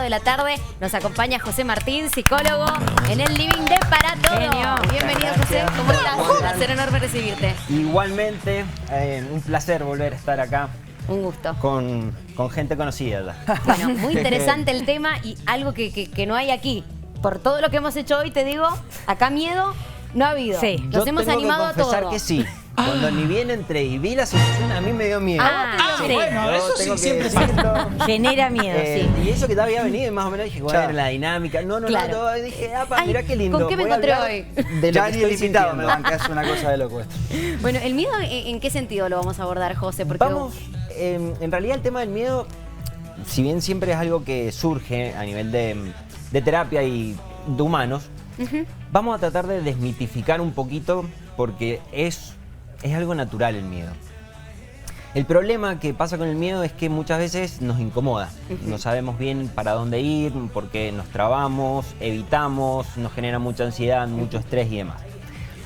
de la tarde. Nos acompaña José Martín, psicólogo, en el Living de Para Todo. Genio. Bienvenido, José. ¿Cómo estás? Un placer enorme recibirte. Igualmente, un placer volver a estar acá Un gusto. con gente conocida ya. Bueno, muy interesante el tema y algo que no hay aquí. Por todo lo que hemos hecho hoy, te digo, acá miedo no ha habido. Sí. Nos Yo hemos tengo animado que a confesar todo. que sí. Cuando ni bien entré y vi la solución, a mí me dio miedo. Sí. Bueno, Yo eso tengo sí que siempre decirlo. pasa. Genera miedo, sí. Y eso que te había venido y más o menos dije, bueno, la dinámica. No, Claro. y dije, apa, Ay, mirá qué lindo. ¿con qué me voy a encontré hablar hoy? De lo Ya que ni estoy el invitado me sintiendo. banca, es una cosa de loco esto. Bueno, ¿el miedo en qué sentido lo vamos a abordar, José? Porque Vamos, en realidad el tema del miedo, si bien siempre es algo que surge a nivel de terapia y de humanos, vamos a tratar de desmitificar un poquito porque es algo natural el miedo. El problema que pasa con el miedo es que muchas veces nos incomoda. No sabemos bien para dónde ir, porque nos trabamos, evitamos, nos genera mucha ansiedad, mucho estrés y demás.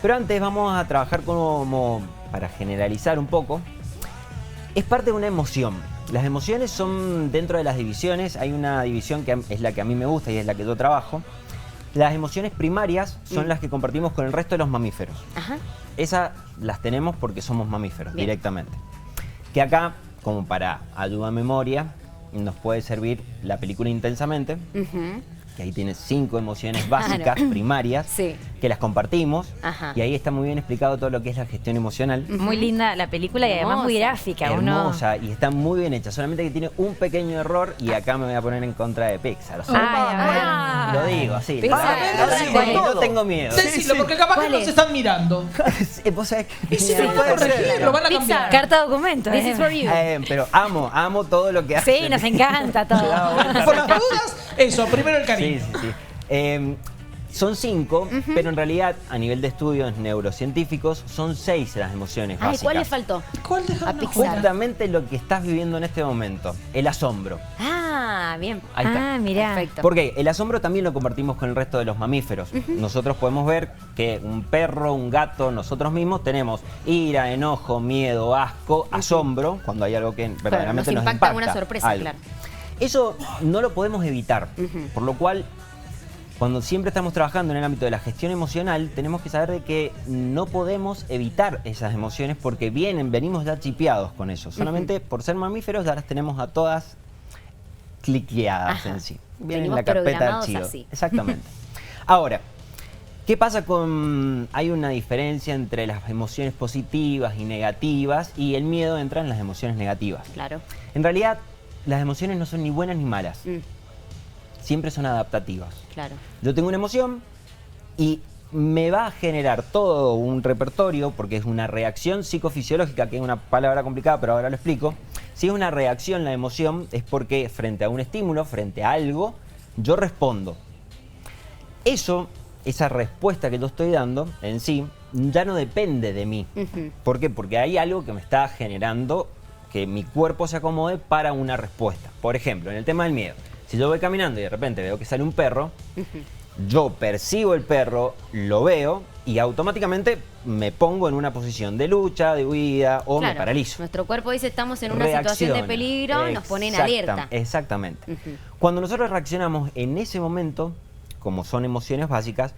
Pero antes vamos a trabajar como, para generalizar un poco, es parte de una emoción. Las emociones son, dentro de las divisiones, hay una división que es la que a mí me gusta y es la que yo trabajo. Las emociones primarias son las que compartimos con el resto de los mamíferos. Ajá. Esas las tenemos porque somos mamíferos, Bien. directamente. Que acá, como para ayuda a memoria, nos puede servir la película Intensamente, que ahí tiene 5 emociones básicas, primarias, Sí. que las compartimos. Ajá. Y ahí está muy bien explicado todo lo que es la gestión emocional. Muy linda la película y además muy Hermosa. gráfica. Hermosa, y está muy bien hecha, solamente que tiene un pequeño error y acá me voy a poner en contra de Pixar. O sea, Ay, lo digo así. Pixar. Yo tengo miedo. Decilo, porque capaz que ¿Cuál nos es? están mirando. Vos sabés que... Y si no puede corregir, lo van a cambiar. Carta documento. This is for you. Pero amo todo lo que hace. Sí, nos encanta todo. Por las dudas, eso, primero el cariño. Sí. Son 5, pero en realidad a nivel de estudios neurocientíficos son 6 las emociones Ay, básicas. ¿cuál le faltó? ¿Cuál A dejaron Pixar. Justamente lo que estás viviendo en este momento, el asombro. Ah, bien. Ahí está. Ah, mirá. Perfecto. Porque el asombro también lo compartimos con el resto de los mamíferos. Nosotros podemos ver que un perro, un gato, nosotros mismos tenemos ira, enojo, miedo, asco, asombro, cuando hay algo que verdaderamente nos nos impacta impacta. una sorpresa, algo. claro. Eso no lo podemos evitar, por lo cual, cuando siempre estamos trabajando en el ámbito de la gestión emocional, tenemos que saber de que no podemos evitar esas emociones porque venimos ya chipeados con eso. Solamente por ser mamíferos ya las tenemos a todas cliqueadas Ajá. en sí. Vienen en Venimos la carpeta de programados archivo. así. Exactamente. Ahora, ¿qué pasa con...? Hay una diferencia entre las emociones positivas y negativas y el miedo entra en las emociones negativas. Claro. En realidad, las emociones no son ni buenas ni malas. Siempre son adaptativas. Claro. Yo tengo una emoción y me va a generar todo un repertorio, porque es una reacción psicofisiológica, que es una palabra complicada, pero ahora lo explico. Si es una reacción la emoción, es porque frente a un estímulo, frente a algo, yo respondo. Esa respuesta que yo estoy dando en sí, ya no depende de mí. ¿Por qué? Porque hay algo que me está generando que mi cuerpo se acomode para una respuesta. Por ejemplo, en el tema del miedo. Si yo voy caminando y de repente veo que sale un perro, yo percibo el perro, lo veo y automáticamente me pongo en una posición de lucha, de huida o me Claro. paralizo. Nuestro cuerpo dice estamos en una situación de Reacciona. peligro, nos pone en alerta. Exactamente. Cuando nosotros reaccionamos en ese momento, como son emociones básicas,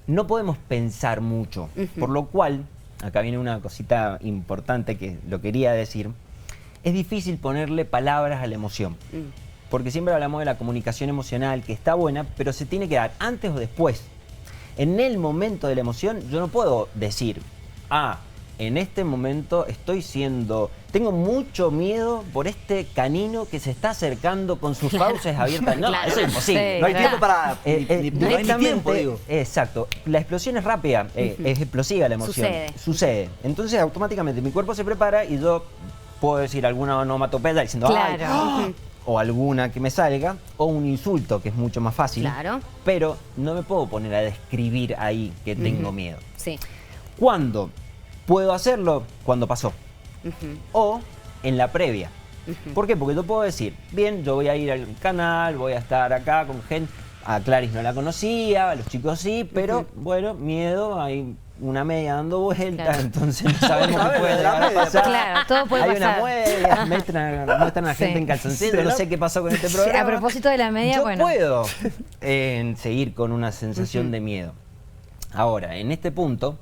no podemos pensar mucho. Por lo cual, acá viene una cosita importante que lo quería decir, es difícil ponerle palabras a la emoción. Porque siempre hablamos de la comunicación emocional, que está buena, pero se tiene que dar antes o después. En el momento de la emoción, yo no puedo decir, en este momento tengo mucho miedo por este canino que se está acercando con sus fauces abiertas. No, Claro. eso es imposible. Sí, No hay claro. tiempo para... No hay directamente, tiempo, digo. Exacto. La explosión es rápida, es explosiva la emoción. Sucede. Entonces, automáticamente mi cuerpo se prepara y yo puedo decir alguna onomatopeya diciendo Claro. ¡ay! O alguna que me salga, o un insulto, que es mucho más fácil. Claro. Pero no me puedo poner a describir ahí que tengo miedo. Sí. ¿Cuándo puedo hacerlo? Cuando pasó. O en la previa. ¿Por qué? Porque yo puedo decir, bien, yo voy a ir al canal, voy a estar acá con gente. A Claris no la conocía, a los chicos sí, pero bueno, miedo, ahí una media dando vueltas, Claro. entonces no sabemos qué puede llegar a pasar. Claro, todo puede Hay pasar. una mueble, muestran a la gente Sí. en calzoncillo, no sé qué pasó con este programa. A propósito de la media, Yo bueno. puedo seguir con una sensación de miedo. Ahora, en este punto,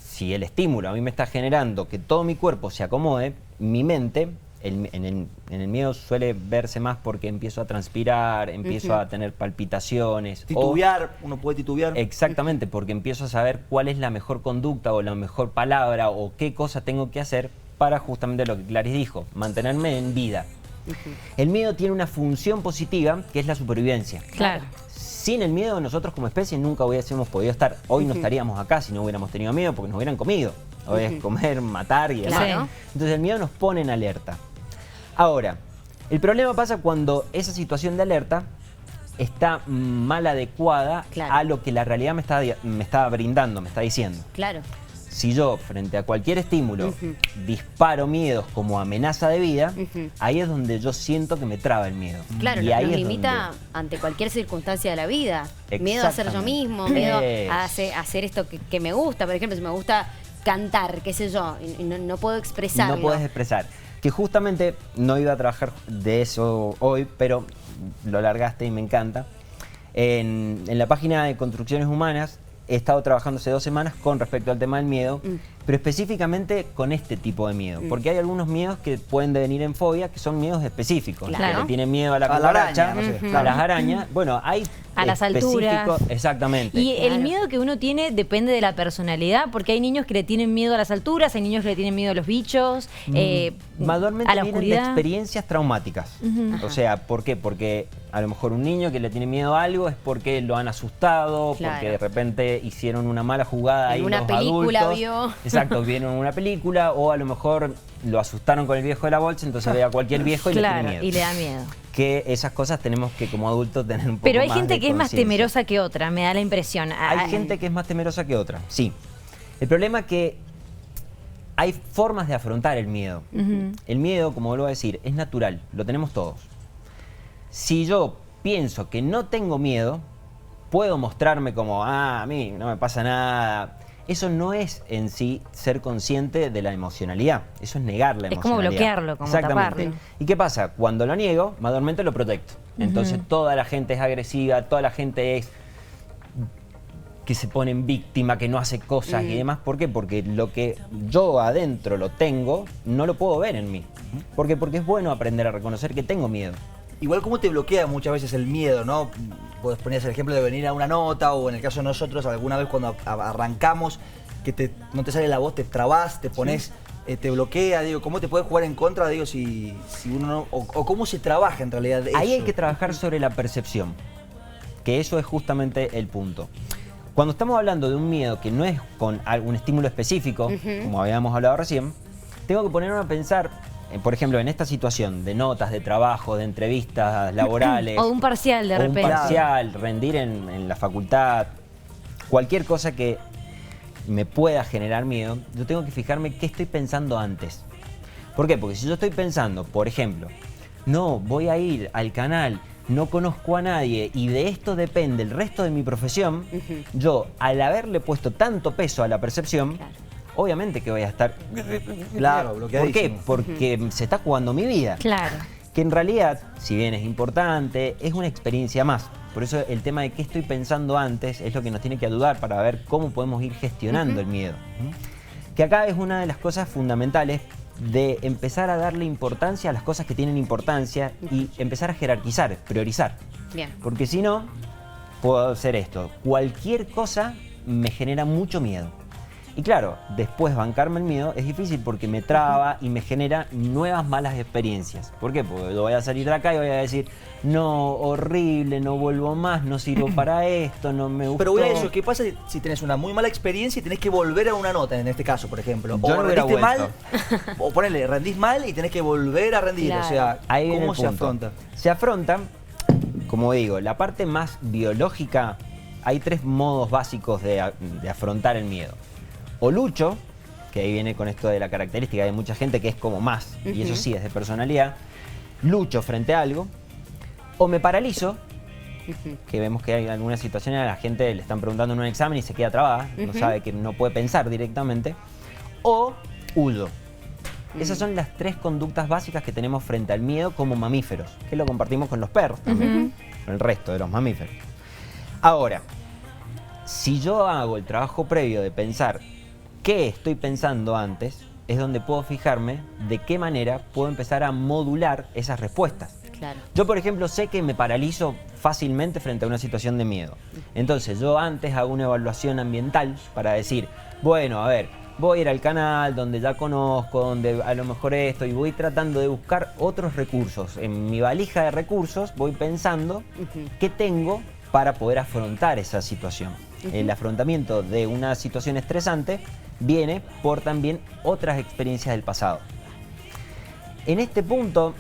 si el estímulo a mí me está generando que todo mi cuerpo se acomode, mi mente, en el miedo suele verse más porque empiezo a transpirar, empiezo a tener palpitaciones. Titubear, uno puede titubear. Exactamente, porque empiezo a saber cuál es la mejor conducta o la mejor palabra o qué cosa tengo que hacer para justamente lo que Clarice dijo, mantenerme en vida. El miedo tiene una función positiva que es la supervivencia. Claro. Sin el miedo, nosotros como especie nunca hubiésemos podido estar. Hoy no estaríamos acá si no hubiéramos tenido miedo porque nos hubieran comido. Hoy es comer, matar y demás. Claro. Entonces el miedo nos pone en alerta. Ahora, el problema pasa cuando esa situación de alerta está mal adecuada Claro. a lo que la realidad me está brindando, me está diciendo. Claro. Si yo, frente a cualquier estímulo, disparo miedos como amenaza de vida, ahí es donde yo siento que me traba el miedo. Claro, y nos ahí es limita donde- ante cualquier circunstancia de la vida. Miedo a ser yo mismo, miedo a hacer esto que me gusta. Por ejemplo, si me gusta cantar, qué sé yo, y no puedo expresarlo. No puedes expresar. Que justamente no iba a trabajar de eso hoy, pero lo largaste y me encanta. En la página de Construcciones Humanas he estado trabajando hace 2 semanas con respecto al tema del miedo, pero específicamente con este tipo de miedo. Porque hay algunos miedos que pueden devenir en fobia, que son miedos específicos. Claro. Que le tienen miedo a la A la cucaracha, araña, no sé, a claro. las arañas. Bueno, hay A las alturas. específicos- Exactamente. Y el Claro. miedo que uno tiene depende de la personalidad, porque hay niños que le tienen miedo a las alturas, hay niños que le tienen miedo a los bichos, Manualmente a la vienen de oscuridad. experiencias traumáticas. O sea, ¿por qué? Porque a lo mejor un niño que le tiene miedo a algo es porque lo han asustado, Claro. porque de repente hicieron una mala jugada ahí En una los película adultos. vio. Exacto, vieron una película o a lo mejor lo asustaron con el viejo de la bolsa, entonces ve a cualquier viejo y le Claro, tiene miedo. y le da miedo. Que esas cosas tenemos que como adultos tener un poco Pero hay más gente de que es más conciencia. temerosa que otra, me da la impresión. Hay gente que es más temerosa que otra, sí. El problema es que hay formas de afrontar el miedo. El miedo, como vuelvo a decir, es natural, lo tenemos todos. Si yo pienso que no tengo miedo, puedo mostrarme como, a mí no me pasa nada. Eso no es en sí ser consciente de la emocionalidad, eso es negar la Es como emocionalidad. bloquearlo, como Exactamente. taparlo. ¿Y qué pasa? Cuando lo niego, mayormente lo protecto. Entonces toda la gente es agresiva, toda la gente es que se pone en víctima, que no hace cosas y demás. ¿Por qué? Porque lo que yo adentro lo tengo, no lo puedo ver en mí. ¿Por qué? Porque es bueno aprender a reconocer que tengo miedo. Igual cómo te bloquea muchas veces el miedo, ¿no? Vos ponías el ejemplo de venir a una nota o en el caso de nosotros, alguna vez cuando arrancamos, que no te sale la voz, te trabás, te pones, te bloquea, digo, ¿cómo te puede jugar en contra, digo, si uno no, o cómo se trabaja en realidad Ahí hay eso? que trabajar sobre la percepción, que eso es justamente el punto. Cuando estamos hablando de un miedo que no es con algún estímulo específico, como habíamos hablado recién, tengo que ponerme a pensar, por ejemplo, en esta situación de notas, de trabajo, de entrevistas laborales. O un parcial de o repente. un parcial, rendir en la facultad, cualquier cosa que me pueda generar miedo, yo tengo que fijarme qué estoy pensando antes. ¿Por qué? Porque si yo estoy pensando, por ejemplo, no, voy a ir al canal, no conozco a nadie y de esto depende el resto de mi profesión, yo al haberle puesto tanto peso a la percepción, obviamente que voy a estar... Claro, ¿Por bloqueadísimo. qué? Porque se está jugando mi vida. Claro. Que en realidad, si bien es importante, es una experiencia más. Por eso el tema de qué estoy pensando antes es lo que nos tiene que ayudar para ver cómo podemos ir gestionando el miedo. Que acá es una de las cosas fundamentales de empezar a darle importancia a las cosas que tienen importancia y empezar a jerarquizar, priorizar. Bien. Porque si no, puedo hacer esto. Cualquier cosa me genera mucho miedo. Y claro, después bancarme el miedo es difícil porque me traba y me genera nuevas malas experiencias. ¿Por qué? Porque yo voy a salir de acá y voy a decir, no, horrible, no vuelvo más, no sirvo para esto, no me gustó. Pero voy a eso, ¿qué pasa si tenés una muy mala experiencia y tenés que volver a una nota, en este caso, por ejemplo? Yo O no hubiera rendiste mal, vuelto. o ponele, rendís mal y tenés que volver a rendir. Claro. O sea, Ahí viene ¿cómo el se punto. afronta? Se afronta, como digo, la parte más biológica, hay 3 modos básicos de afrontar el miedo. O lucho, que ahí viene con esto de la característica de mucha gente que es como más, y eso sí es de personalidad, lucho frente a algo, o me paralizo que vemos que hay algunas situaciones a la gente le están preguntando en un examen y se queda trabada, no sabe que no puede pensar directamente, o huyo. Esas son las 3 conductas básicas que tenemos frente al miedo como mamíferos, que lo compartimos con los perros también, con el resto de los mamíferos. Ahora, si yo hago el trabajo previo de pensar qué estoy pensando antes, es donde puedo fijarme de qué manera puedo empezar a modular esas respuestas. Claro. Yo, por ejemplo, sé que me paralizo fácilmente frente a una situación de miedo. Entonces, yo antes hago una evaluación ambiental para decir, bueno, a ver, voy a ir al canal donde ya conozco, donde a lo mejor esto, y voy tratando de buscar otros recursos. En mi valija de recursos voy pensando qué tengo para poder afrontar esa situación. El afrontamiento de una situación estresante viene por también otras experiencias del pasado. En este punto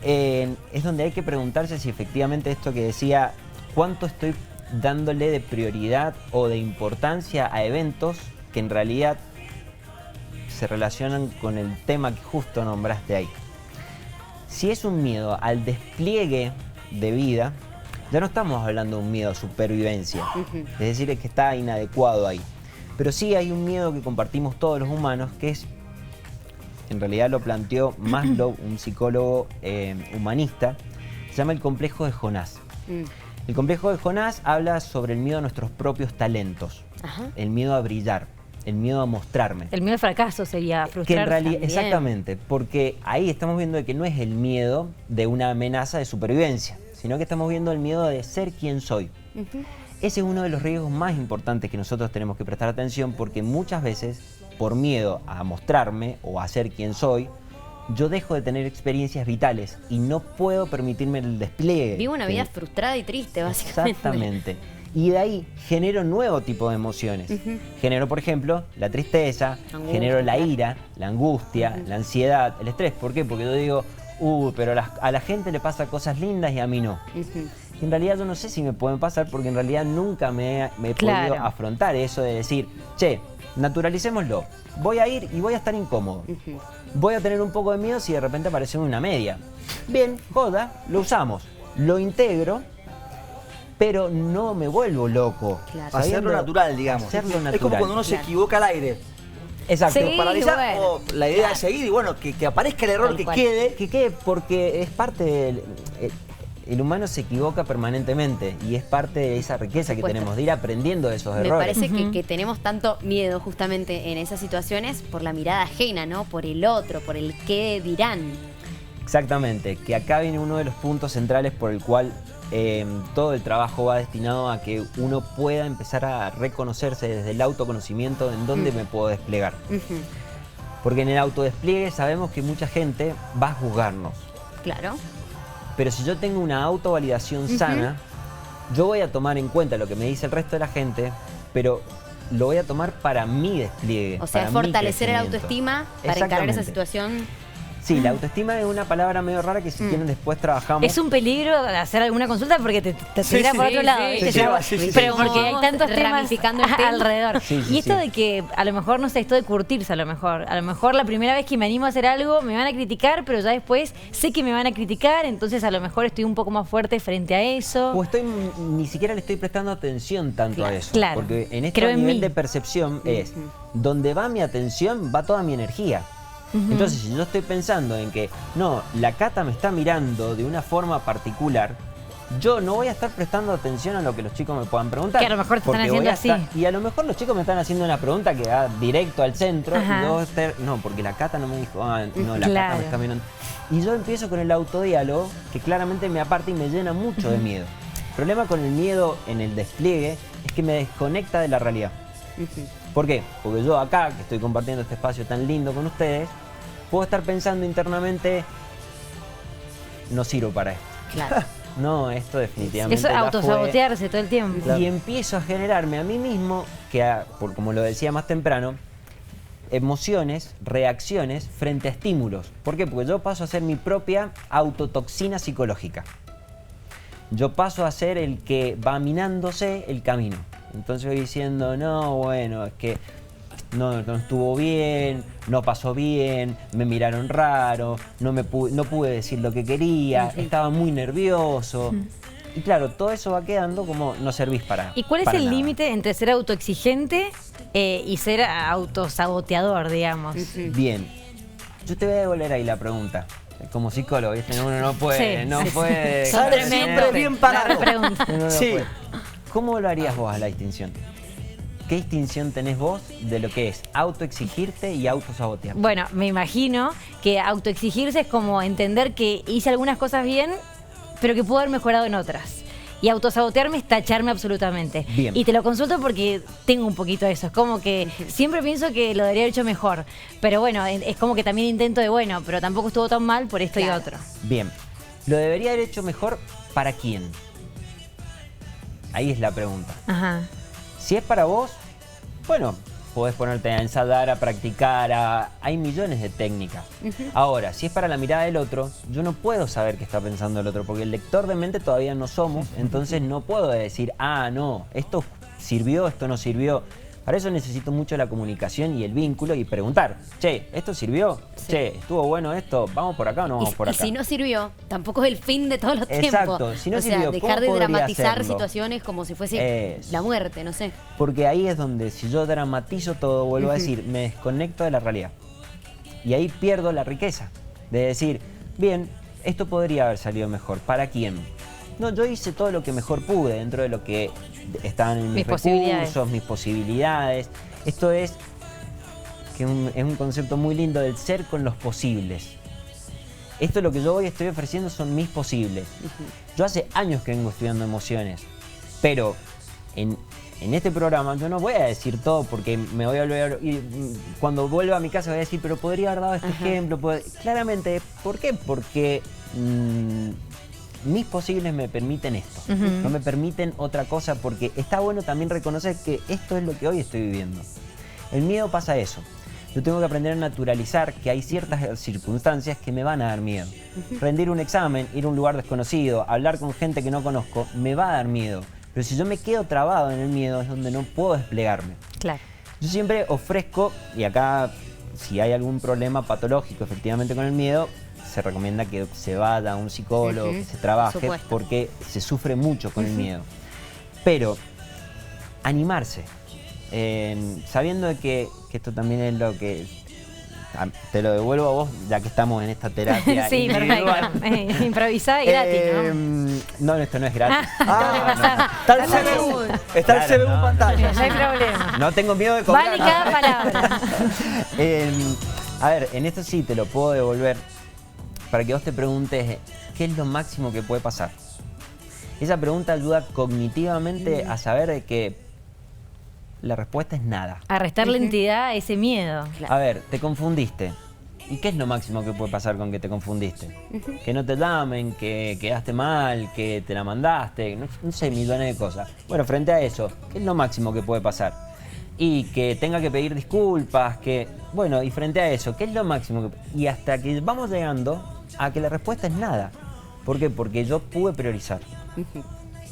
es donde hay que preguntarse si efectivamente esto que decía, cuánto estoy dándole de prioridad o de importancia a eventos que en realidad se relacionan con el tema que justo nombraste ahí. Si es un miedo al despliegue de vida, ya no estamos hablando de un miedo a supervivencia, es decir, es que está inadecuado ahí. Pero sí hay un miedo que compartimos todos los humanos, que es, en realidad lo planteó Maslow, un psicólogo humanista, se llama el complejo de Jonás. El complejo de Jonás habla sobre el miedo a nuestros propios talentos, el miedo a brillar, el miedo a mostrarme. El miedo al fracaso sería Que en frustrarse realidad, también. exactamente, porque ahí estamos viendo de que no es el miedo de una amenaza de supervivencia, sino que estamos viendo el miedo de ser quien soy. Ese es uno de los riesgos más importantes que nosotros tenemos que prestar atención, porque muchas veces, por miedo a mostrarme o a ser quien soy, yo dejo de tener experiencias vitales y no puedo permitirme el despliegue. Vivo una vida frustrada y triste, básicamente. Exactamente. Y de ahí genero nuevo tipo de emociones. Genero, por ejemplo, la tristeza, Angustia. genero la ira, la angustia, la ansiedad, el estrés. ¿Por qué? Porque yo digo, pero a la gente le pasa cosas lindas y a mí no. Y en realidad yo no sé si me pueden pasar, porque en realidad nunca me he podido afrontar eso de decir, che, naturalicémoslo. Voy a ir y voy a estar incómodo. Voy a tener un poco de miedo si de repente aparece una media. Bien, joda, lo usamos. Lo integro, pero no me vuelvo loco. Claro. Hacerlo natural, digamos. Hacerlo natural. Es como cuando uno se equivoca al aire. Exacto. Sí, Te paraliza, bueno. o la idea es seguir y bueno, que aparezca el error, Tal que cual. quede. Que quede, porque es parte del... El humano se equivoca permanentemente y es parte de esa riqueza que Supuesto. tenemos, de ir aprendiendo de esos Me errores. parece que tenemos tanto miedo justamente en esas situaciones por la mirada ajena, ¿no? Por el otro, por el qué dirán. Exactamente, que acá viene uno de los puntos centrales por el cual todo el trabajo va destinado a que uno pueda empezar a reconocerse desde el autoconocimiento en dónde me puedo desplegar. Porque en el autodespliegue sabemos que mucha gente va a juzgarnos. Claro. Pero si yo tengo una autovalidación sana, yo voy a tomar en cuenta lo que me dice el resto de la gente, pero lo voy a tomar para mi despliegue. O sea, para es mi fortalecer el crecimiento. autoestima para encarar esa Exactamente. situación. Sí, la autoestima es una palabra medio rara que si quieren después trabajamos. Es un peligro hacer alguna consulta porque te Sí, tira sí, por sí, otro lado. sí. ¿viste? Te Ya- lleva, sí, sí, sí. Pero porque hay Vamos tantos temas ramificando el tema. alrededor. Sí, sí, y esto sí. de que a lo mejor, no sé, esto de curtirse a lo mejor. A lo mejor la primera vez que me animo a hacer algo me van a criticar, pero ya después sé que me van a criticar, entonces a lo mejor estoy un poco más fuerte frente a eso. O ni siquiera le estoy prestando atención tanto a eso. Claro. Porque en este Creo en nivel mí. de percepción es, donde va mi atención, va toda mi energía. Entonces, si yo estoy pensando en que, no, la Cata me está mirando de una forma particular, yo no voy a estar prestando atención a lo que los chicos me puedan preguntar. Que a lo mejor te están porque voy haciendo a así. y a lo mejor los chicos me están haciendo una pregunta que va directo al centro. Ajá. Y yo no, porque la Cata no me dijo, no, la Cata Claro. me está mirando. Y yo empiezo con el autodiálogo, que claramente me aparta y me llena mucho de miedo. El problema con el miedo en el despliegue es que me desconecta de la realidad. ¿Por qué? Porque yo acá, que estoy compartiendo este espacio tan lindo con ustedes, puedo estar pensando internamente, no sirvo para esto. Claro. No, esto definitivamente Eso es ya autosabotearse todo el tiempo. fue. Y empiezo a generarme a mí mismo, como lo decía más temprano, emociones, reacciones frente a estímulos. ¿Por qué? Porque yo paso a ser mi propia autotoxina psicológica. Yo paso a ser el que va minándose el camino. Entonces voy diciendo, no, bueno, es que no estuvo bien, no pasó bien, me miraron raro, no pude decir lo que quería, estaba muy nervioso. Y claro, todo eso va quedando como no servís para. ¿Y cuál es para el nada. límite entre ser autoexigente y ser autosaboteador, digamos? Bien, yo te voy a devolver ahí la pregunta. Como psicólogo, ¿viste? Uno no puede, Sí, no sí, puede. Son tremendos. Siempre bien parado. La pregunta. Uno no Sí. puede. ¿Cómo lo harías vos a la distinción? ¿Qué distinción tenés vos de lo que es autoexigirte y autosabotear? Bueno, me imagino que autoexigirse es como entender que hice algunas cosas bien, pero que puedo haber mejorado en otras. Y autosabotearme es tacharme absolutamente. Bien. Y te lo consulto porque tengo un poquito de eso. Es como que siempre pienso que lo debería haber hecho mejor. Pero bueno, es como que también intento de, bueno, pero tampoco estuvo tan mal por esto y otro. Bien, ¿lo debería haber hecho mejor para quién? Ahí es la pregunta. Ajá. Si es para vos, bueno, podés ponerte a ensayar, a practicar, hay millones de técnicas. Ahora, si es para la mirada del otro, yo no puedo saber qué está pensando el otro, porque el lector de mente todavía no somos, entonces no puedo decir, no, esto sirvió, esto no sirvió. Para eso necesito mucho la comunicación y el vínculo y preguntar, che, ¿esto sirvió? Sí. Che, ¿estuvo bueno esto? ¿Vamos por acá o no vamos por Y acá? si no sirvió, tampoco es el fin de todos los Exacto, tiempos. si no o sea, sirvió, dejar ¿cómo de podría dramatizar hacerlo? situaciones como si fuese Eso. la muerte, no sé. Porque ahí es donde si yo dramatizo todo, vuelvo a decir, me desconecto de la realidad. Y ahí pierdo la riqueza de decir, bien, esto podría haber salido mejor. ¿Para quién? No, yo hice todo lo que mejor pude dentro de lo que estaban en mis recursos, mis posibilidades. Esto es un concepto muy lindo del ser con los posibles. Esto lo que yo hoy estoy ofreciendo son mis posibles. Yo hace años que vengo estudiando emociones, pero en este programa yo no voy a decir todo porque me voy a olvidar. Y cuando vuelva a mi casa voy a decir, pero podría haber dado este ejemplo. Claramente, ¿por qué? Porque mis posibles me permiten esto. No me permiten otra cosa porque está bueno también reconocer que esto es lo que hoy estoy viviendo. El miedo pasa eso. Yo tengo que aprender a naturalizar que hay ciertas circunstancias que me van a dar miedo. Rendir un examen, ir a un lugar desconocido, hablar con gente que no conozco, me va a dar miedo. Pero si yo me quedo trabado en el miedo es donde no puedo desplegarme. Claro. Yo siempre ofrezco, y acá si hay algún problema patológico efectivamente con el miedo, se recomienda que se vaya a un psicólogo, que se trabaje, porque se sufre mucho con el miedo. Pero animarse, sabiendo de que esto también es lo que... Te lo devuelvo a vos, ya que estamos en esta terapia. Sí, individual. perfecto. Improvisada y gratis, ¿no? No, esto no es gratis. Está el CBU. Está el CBU en pantalla. No hay problema. No tengo miedo de cobrar. Vale cada palabra. A ver, en esto sí te lo puedo devolver para que vos te preguntes qué es lo máximo que puede pasar. Esa pregunta ayuda cognitivamente a saber de que la respuesta es nada. A restarle entidad a ese miedo. A ver, te confundiste. ¿Y qué es lo máximo que puede pasar con que te confundiste? Que no te llamen, que quedaste mal, que te la mandaste, no sé, millones de cosas. Bueno, frente a eso, ¿qué es lo máximo que puede pasar? Y que tenga que pedir disculpas, bueno, y frente a eso, ¿qué es lo máximo que... Y hasta que vamos llegando a que la respuesta es nada. ¿Por qué? Porque yo pude priorizar.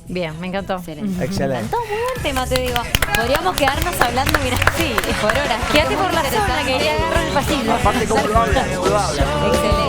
Bien, me encantó. Excelente. Excelente. Me encantó, muy buen tema, te digo. Podríamos quedarnos hablando, mira, sí, por horas. Quédate por la zona, que quería agarrar el pasillo. Aparte, como lo habla, Excelente.